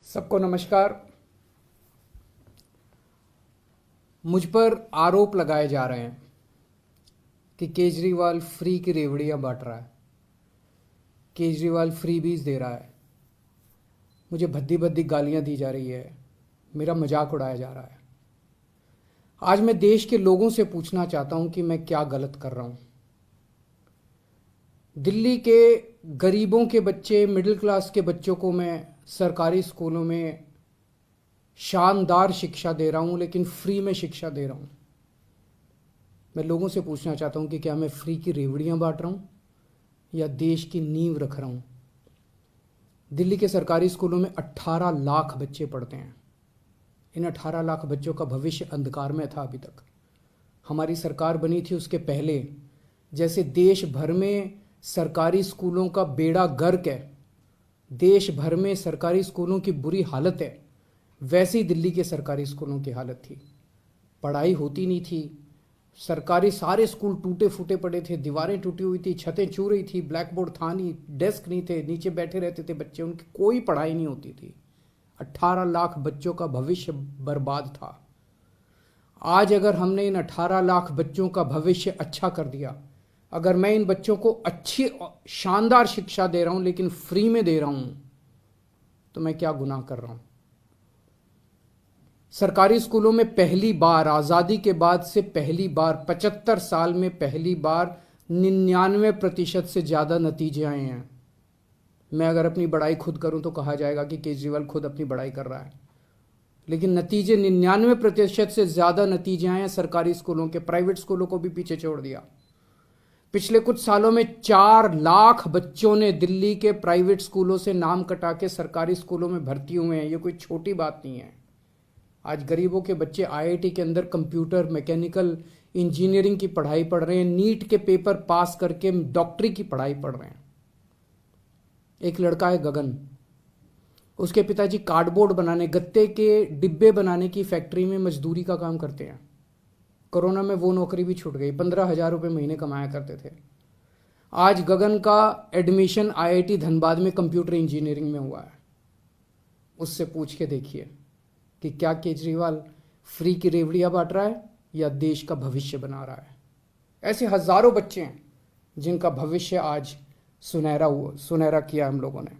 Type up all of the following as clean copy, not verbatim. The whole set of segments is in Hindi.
सबको नमस्कार। मुझ पर आरोप लगाए जा रहे हैं कि केजरीवाल फ्री की रेवड़ियां बांट रहा है, केजरीवाल फ्रीबीज दे रहा है, मुझे भद्दी भद्दी गालियां दी जा रही है, मेरा मजाक उड़ाया जा रहा है। आज मैं देश के लोगों से पूछना चाहता हूं कि मैं क्या गलत कर रहा हूं। दिल्ली के गरीबों के बच्चे, मिडिल क्लास के बच्चों को मैं सरकारी स्कूलों में शानदार शिक्षा दे रहा हूं, लेकिन फ्री में शिक्षा दे रहा हूं। मैं लोगों से पूछना चाहता हूं कि क्या मैं फ्री की रेवड़ियां बांट रहा हूं या देश की नींव रख रहा हूं। दिल्ली के सरकारी स्कूलों में 18 लाख बच्चे पढ़ते हैं। इन 18 लाख बच्चों का भविष्य अंधकार में था। अभी तक हमारी सरकार बनी थी उसके पहले जैसे देश भर में सरकारी स्कूलों का बेड़ा गर्क है, देश भर में सरकारी स्कूलों की बुरी हालत है, वैसी दिल्ली के सरकारी स्कूलों की हालत थी। पढ़ाई होती नहीं थी, सरकारी सारे स्कूल टूटे फूटे पड़े थे, दीवारें टूटी हुई थी, छतें चू रही थी, ब्लैक बोर्ड था नहीं, डेस्क नहीं थे, नीचे बैठे रहते थे बच्चे, उनकी कोई पढ़ाई नहीं होती थी। 18 लाख बच्चों का भविष्य बर्बाद था। आज अगर हमने इन 18 लाख बच्चों का भविष्य अच्छा कर दिया, अगर मैं इन बच्चों को अच्छी शानदार शिक्षा दे रहा हूं लेकिन फ्री में दे रहा हूं, तो मैं क्या गुनाह कर रहा हूं। सरकारी स्कूलों में पहली बार आज़ादी के बाद से पहली बार 75 साल में पहली बार 99% से ज़्यादा नतीजे आए हैं। मैं अगर अपनी बड़ाई खुद करूं तो कहा जाएगा कि केजरीवाल खुद अपनी बड़ाई कर रहा है, लेकिन नतीजे 99% से ज़्यादा नतीजे आए हैं सरकारी स्कूलों के। प्राइवेट स्कूलों को भी पीछे छोड़ दिया। पिछले कुछ सालों में 4 लाख बच्चों ने दिल्ली के प्राइवेट स्कूलों से नाम कटा के सरकारी स्कूलों में भर्ती हुए हैं। ये कोई छोटी बात नहीं है। आज गरीबों के बच्चे आईआईटी के अंदर कंप्यूटर, मैकेनिकल इंजीनियरिंग की पढ़ाई पढ़ रहे हैं, नीट के पेपर पास करके डॉक्टरी की पढ़ाई पढ़ रहे हैं। एक लड़का है गगन, उसके पिताजी कार्डबोर्ड बनाने, गत्ते के डिब्बे बनाने की फैक्ट्री में मजदूरी का काम करते हैं। कोरोना में वो नौकरी भी छूट गई, 15,000 रुपये महीने कमाया करते थे। आज गगन का एडमिशन आईआईटी धनबाद में कंप्यूटर इंजीनियरिंग में हुआ है। उससे पूछ के देखिए कि क्या केजरीवाल फ्री की रेवड़ियां बांट रहा है या देश का भविष्य बना रहा है। ऐसे हजारों बच्चे हैं जिनका भविष्य आज सुनहरा किया हम लोगों ने।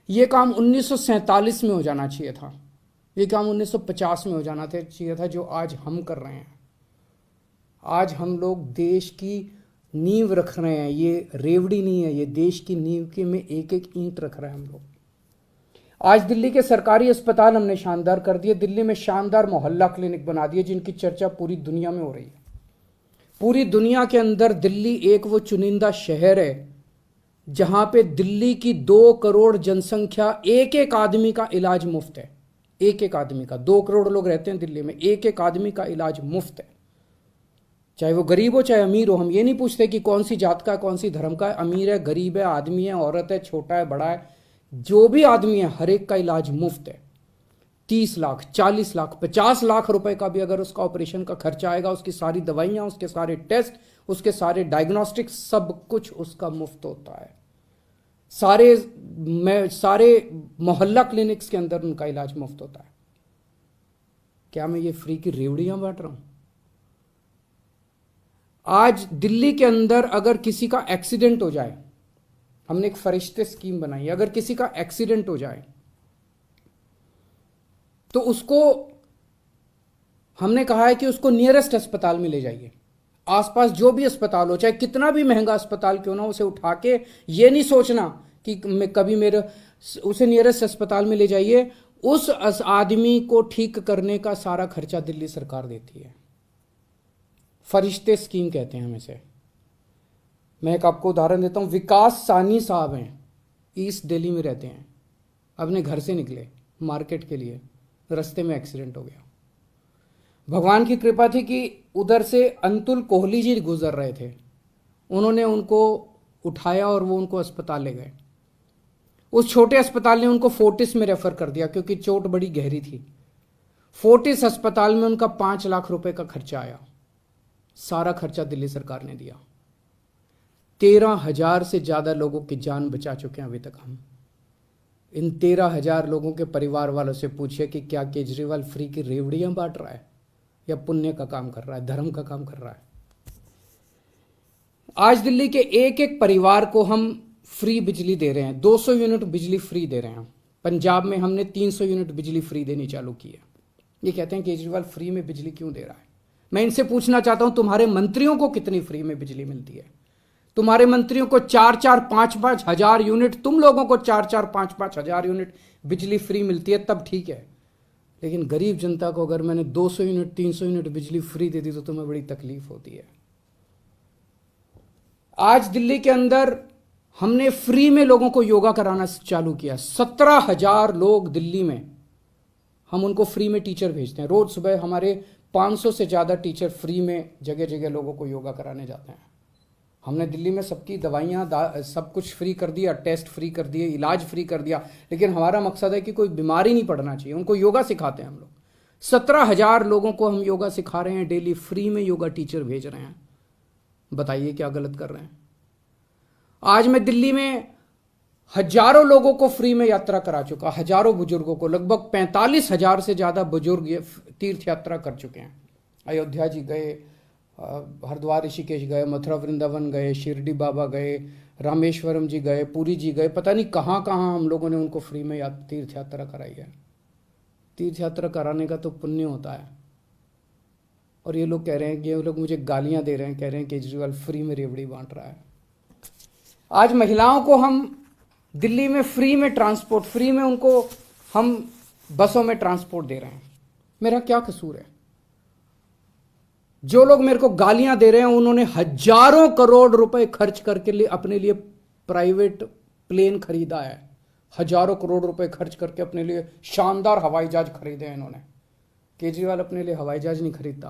यह काम 1947 में हो जाना चाहिए था, यह काम 1950 में हो जाना चाहिए था, जो आज हम कर रहे हैं। आज हम लोग देश की नींव रख रहे हैं। ये रेवड़ी नहीं है, ये देश की नींव के में एक एक ईंट रख रहे हैं हम लोग। आज दिल्ली के सरकारी अस्पताल हमने शानदार कर दिए। दिल्ली में शानदार मोहल्ला क्लिनिक बना दिए जिनकी चर्चा पूरी दुनिया में हो रही है। पूरी दुनिया के अंदर दिल्ली एक वो चुनिंदा शहर है जहां पे दिल्ली की 2 करोड़ जनसंख्या, एक एक आदमी का इलाज मुफ्त है। एक एक आदमी का, 2 करोड़ लोग रहते हैं दिल्ली में, एक एक आदमी का इलाज मुफ्त है, चाहे वो गरीब हो चाहे अमीर हो। हम ये नहीं पूछते कि कौन सी जात का है, कौन सी धर्म का है, अमीर है, गरीब है, आदमी है, औरत है, छोटा है, बड़ा है, जो भी आदमी है हर एक का इलाज मुफ्त है। 30 लाख, 40 लाख, 50 लाख रुपए का भी अगर उसका ऑपरेशन का खर्चा आएगा, उसकी सारी दवाइयां, उसके सारे टेस्ट, उसके सारे डायग्नोस्टिक्स, सब कुछ उसका मुफ्त होता है। सारे मोहल्ला क्लिनिक्स के अंदर उनका इलाज मुफ्त होता है। क्या मैं ये फ्री की रेवड़ियां बांट रहा हूं? आज दिल्ली के अंदर अगर किसी का एक्सीडेंट हो जाए, हमने एक फरिश्ते स्कीम बनाई है, अगर किसी का एक्सीडेंट हो जाए तो उसको हमने कहा है कि उसको नियरेस्ट अस्पताल में ले जाइए। आसपास जो भी अस्पताल हो, चाहे कितना भी महंगा अस्पताल क्यों ना, उसे उठा के ये नहीं सोचना कि उसे नियरेस्ट अस्पताल में ले जाइए। उस आदमी को ठीक करने का सारा खर्चा दिल्ली सरकार देती है। फरिश्ते स्कीम कहते हैं हम इसे। मैं एक आपको उदाहरण देता हूं। विकास सानी साहब हैं, ईस्ट दिल्ली में रहते हैं। अपने घर से निकले मार्केट के लिए, रास्ते में एक्सीडेंट हो गया। भगवान की कृपा थी कि उधर से अंतुल कोहली जी गुजर रहे थे, उन्होंने उनको उठाया और वो उनको अस्पताल ले गए। उस छोटे अस्पताल ने उनको फोर्टिस में रेफर कर दिया क्योंकि चोट बड़ी गहरी थी। फोर्टिस अस्पताल में उनका 5 लाख रुपए का खर्चा आया। सारा खर्चा दिल्ली सरकार ने दिया। 13,000 से ज्यादा लोगों की जान बचा चुके हैं अभी तक हम। इन 13,000 लोगों के परिवार वालों से पूछिए कि क्या केजरीवाल फ्री की रेवड़ियां बांट रहा है या पुण्य का काम कर रहा है, धर्म का काम कर रहा है। आज दिल्ली के एक एक परिवार को हम फ्री बिजली दे रहे हैं, 200 यूनिट बिजली फ्री दे रहे हैं। पंजाब में हमने 300 यूनिट बिजली फ्री देनी चालू की है। ये कहते हैं केजरीवाल फ्री में बिजली क्यों दे रहा है। मैं इनसे पूछना चाहता हूं, तुम्हारे मंत्रियों को कितनी फ्री में बिजली मिलती है? तुम्हारे मंत्रियों को 4-4, 5-5 हजार यूनिट, तुम लोगों को 4-4, 5-5 हजार यूनिट बिजली फ्री मिलती है, तब ठीक है। लेकिन गरीब जनता को अगर मैंने 200 यूनिट, 300 यूनिट बिजली फ्री दे दी तो तुम्हें बड़ी तकलीफ होती है। आज दिल्ली के अंदर हमने फ्री में लोगों को योगा कराना चालू किया। 17,000 लोग दिल्ली में, हम उनको फ्री में टीचर भेजते हैं। रोज सुबह हमारे 500 से ज़्यादा टीचर फ्री में जगह जगह लोगों को योगा कराने जाते हैं। हमने दिल्ली में सबकी दवाइयाँ सब कुछ फ्री कर दिया, टेस्ट फ्री कर दिए, इलाज फ्री कर दिया, लेकिन हमारा मकसद है कि कोई बीमारी नहीं पड़ना चाहिए। उनको योगा सिखाते हैं हम लोग। 17,000 लोगों को हम योगा सिखा रहे हैं, डेली फ्री में योगा टीचर भेज रहे हैं। बताइए क्या गलत कर रहे हैं? आज मैं दिल्ली में हजारों लोगों को फ्री में यात्रा करा चुका, हजारों बुजुर्गों को, लगभग 45,000 से ज़्यादा बुजुर्ग ये तीर्थ यात्रा कर चुके हैं। अयोध्या जी गए, हरिद्वार ऋषिकेश गए, मथुरा वृंदावन गए, शिरडी बाबा गए, रामेश्वरम जी गए, पुरी जी गए, पता नहीं कहाँ कहाँ हम लोगों ने उनको फ्री में तीर्थ यात्रा कराई है। तीर्थ यात्रा कराने का तो पुण्य होता है। और ये लोग कह रहे हैं कि ये लोग मुझे गालियाँ दे रहे हैं, कह रहे हैं केजरीवाल फ्री में रेवड़ी बांट रहा है। आज महिलाओं को हम दिल्ली में फ्री में ट्रांसपोर्ट, फ्री में उनको हम बसों में ट्रांसपोर्ट दे रहे हैं। मेरा क्या कसूर है? जो लोग मेरे को गालियां दे रहे हैं उन्होंने हजारों करोड़ रुपए खर्च करके अपने लिए प्राइवेट प्लेन खरीदा है। हजारों करोड़ रुपए खर्च करके अपने लिए शानदार हवाई जहाज खरीदे हैं इन्होंने। केजरीवाल अपने लिए हवाई जहाज नहीं खरीदता।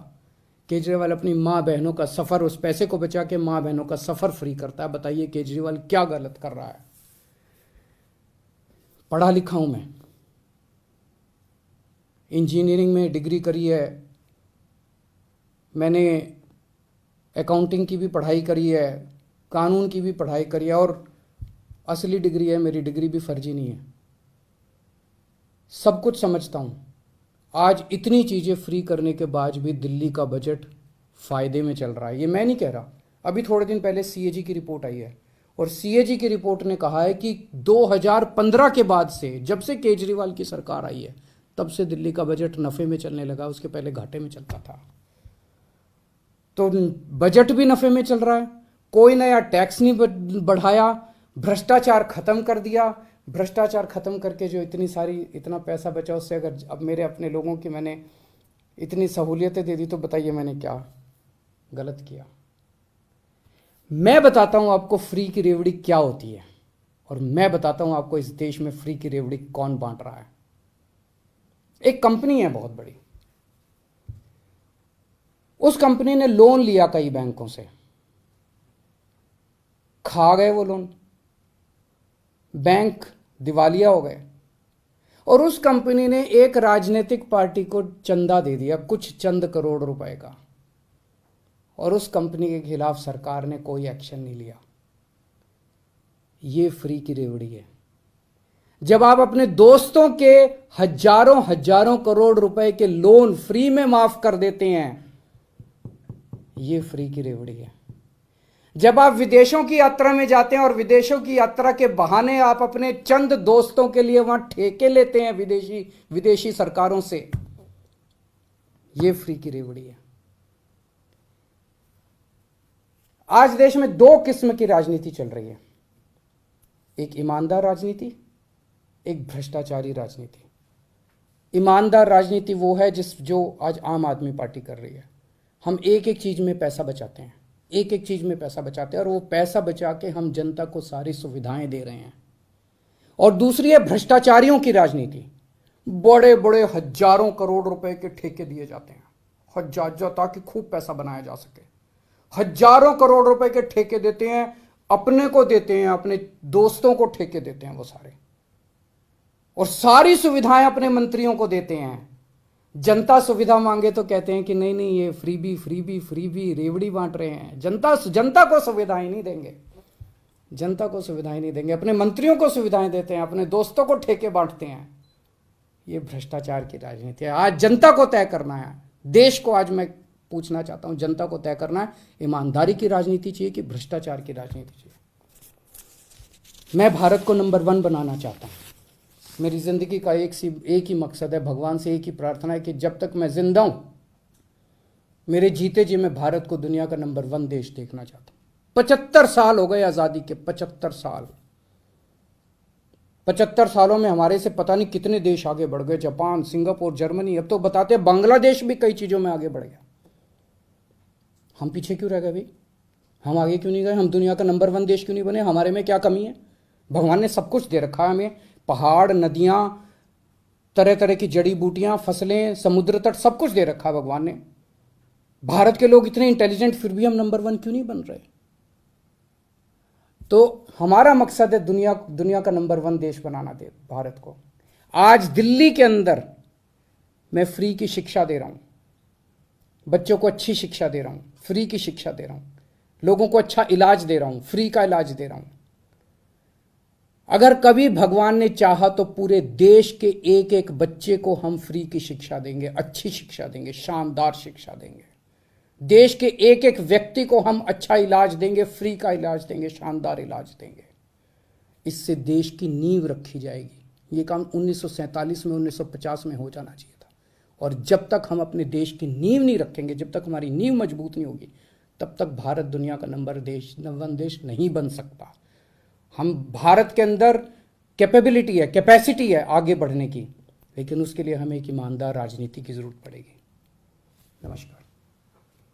केजरीवाल अपनी माँ बहनों का सफर, उस पैसे को बचा के माँ बहनों का सफर फ्री करता है। बताइए केजरीवाल क्या गलत कर रहा है? पढ़ा लिखा हूं मैं, इंजीनियरिंग में डिग्री करी है, मैंने अकाउंटिंग की भी पढ़ाई करी है, कानून की भी पढ़ाई करी है, और असली डिग्री है मेरी, डिग्री भी फर्जी नहीं है। सब कुछ समझता हूं। आज इतनी चीज़ें फ्री करने के बाद भी दिल्ली का बजट फायदे में चल रहा है। ये मैं नहीं कह रहा। अभी थोड़े दिन पहले सीएजी की रिपोर्ट आई है, और सीएजी की रिपोर्ट ने कहा है कि 2015 के बाद से, जब से केजरीवाल की सरकार आई है, तब से दिल्ली का बजट नफ़े में चलने लगा। उसके पहले घाटे में चलता था। तो बजट भी नफ़े में चल रहा है। कोई नया टैक्स नहीं बढ़ाया, भ्रष्टाचार खत्म कर दिया। भ्रष्टाचार खत्म करके जो इतना पैसा बचा, उससे अगर अब मेरे अपने लोगों की मैंने इतनी सहूलियतें दे दी, तो बताइए मैंने क्या गलत किया? मैं बताता हूं आपको फ्री की रेवड़ी क्या होती है, और मैं बताता हूं आपको इस देश में फ्री की रेवड़ी कौन बांट रहा है। एक कंपनी है बहुत बड़ी, उस कंपनी ने लोन लिया कई बैंकों से, खा गए वो लोन, बैंक दिवालिया हो गए, और उस कंपनी ने एक राजनीतिक पार्टी को चंदा दे दिया, कुछ चंद करोड़ रुपए का, और उस कंपनी के खिलाफ सरकार ने कोई एक्शन नहीं लिया। ये फ्री की रेवड़ी है। जब आप अपने दोस्तों के हजारों हजारों करोड़ रुपए के लोन फ्री में माफ कर देते हैं, ये फ्री की रेवड़ी है। जब आप विदेशों की यात्रा में जाते हैं और विदेशों की यात्रा के बहाने आप अपने चंद दोस्तों के लिए वहां ठेके लेते हैं विदेशी सरकारों से, ये फ्री की रेवड़ी है। आज देश में दो किस्म की राजनीति चल रही है, एक ईमानदार राजनीति, एक भ्रष्टाचारी राजनीति। ईमानदार राजनीति वो है जो आज आम आदमी पार्टी कर रही है। हम एक एक चीज में पैसा बचाते हैं, एक एक चीज में पैसा बचाते हैं, और वो पैसा बचा के हम जनता को सारी सुविधाएं दे रहे हैं। और दूसरी है भ्रष्टाचारियों की राजनीति। बड़े बड़े हजारों करोड़ रुपए के ठेके दिए जाते हैं, हजार, ताकि खूब पैसा बनाया जा सके। हजारों करोड़ रुपए के ठेके देते हैं, अपने को देते हैं, अपने दोस्तों को ठेके देते हैं वो सारे, और सारी सुविधाएं अपने मंत्रियों को देते हैं। जनता सुविधा मांगे तो कहते हैं कि नहीं नहीं, ये फ्री भी रेवड़ी बांट रहे हैं। जनता को सुविधाएं नहीं देंगे। जनता को सुविधाएं नहीं देंगे, अपने मंत्रियों को सुविधाएं देते हैं, अपने दोस्तों को ठेके बांटते हैं। ये भ्रष्टाचार की राजनीति है। आज जनता को तय करना है, देश को आज मैं पूछना चाहता हूं, जनता को तय करना है, ईमानदारी की राजनीति चाहिए कि भ्रष्टाचार की राजनीति चाहिए। मैं भारत को नंबर 1 बनाना चाहता हूं। मेरी जिंदगी का एक ही मकसद है, भगवान से एक ही प्रार्थना है कि जब तक मैं जिंदा हूं, मेरे जीते जी मैं भारत को दुनिया का नंबर 1 देश देखना चाहता हूं। 75 साल हो गए आजादी के, 75 साल। 75 सालों में हमारे से पता नहीं कितने देश आगे बढ़ गए, जापान, सिंगापुर, जर्मनी, अब तो बताते हैं बांग्लादेश भी कई चीजों में आगे बढ़ गया। हम पीछे क्यों रह गए भाई? हम आगे क्यों नहीं गए? हम दुनिया का नंबर 1 देश क्यों नहीं बने? हमारे में क्या कमी है? भगवान ने सब कुछ दे रखा है हमें, पहाड़, नदियां, तरह तरह की जड़ी बूटियां, फसलें, समुद्र तट, सब कुछ दे रखा है भगवान ने। भारत के लोग इतने इंटेलिजेंट, फिर भी हम नंबर 1 क्यों नहीं बन रहे? तो हमारा मकसद है दुनिया का नंबर 1 देश बनाना दे भारत को। आज दिल्ली के अंदर मैं फ्री की शिक्षा दे रहा हूं, बच्चों को अच्छी शिक्षा दे रहा हूं, फ्री की शिक्षा दे रहा हूं, लोगों को अच्छा इलाज दे रहा हूं, फ्री का इलाज दे रहा हूं। अगर कभी भगवान ने चाहा तो पूरे देश के एक एक बच्चे को हम फ्री की शिक्षा देंगे, अच्छी शिक्षा देंगे, शानदार शिक्षा देंगे। देश के एक एक व्यक्ति को हम अच्छा इलाज देंगे, फ्री का इलाज देंगे, शानदार इलाज देंगे। इससे देश की नींव रखी जाएगी। ये काम 1947 में, 1950 में हो जाना चाहिए था। और जब तक हम अपने देश की नींव नहीं रखेंगे, जब तक हमारी नींव मजबूत नहीं होगी, तब तक भारत दुनिया का नंबर 1 देश नहीं बन सकता। हम भारत के अंदर कैपेबिलिटी है, कैपेसिटी है आगे बढ़ने की, लेकिन उसके लिए हमें एक ईमानदार राजनीति की जरूरत पड़ेगी। नमस्कार।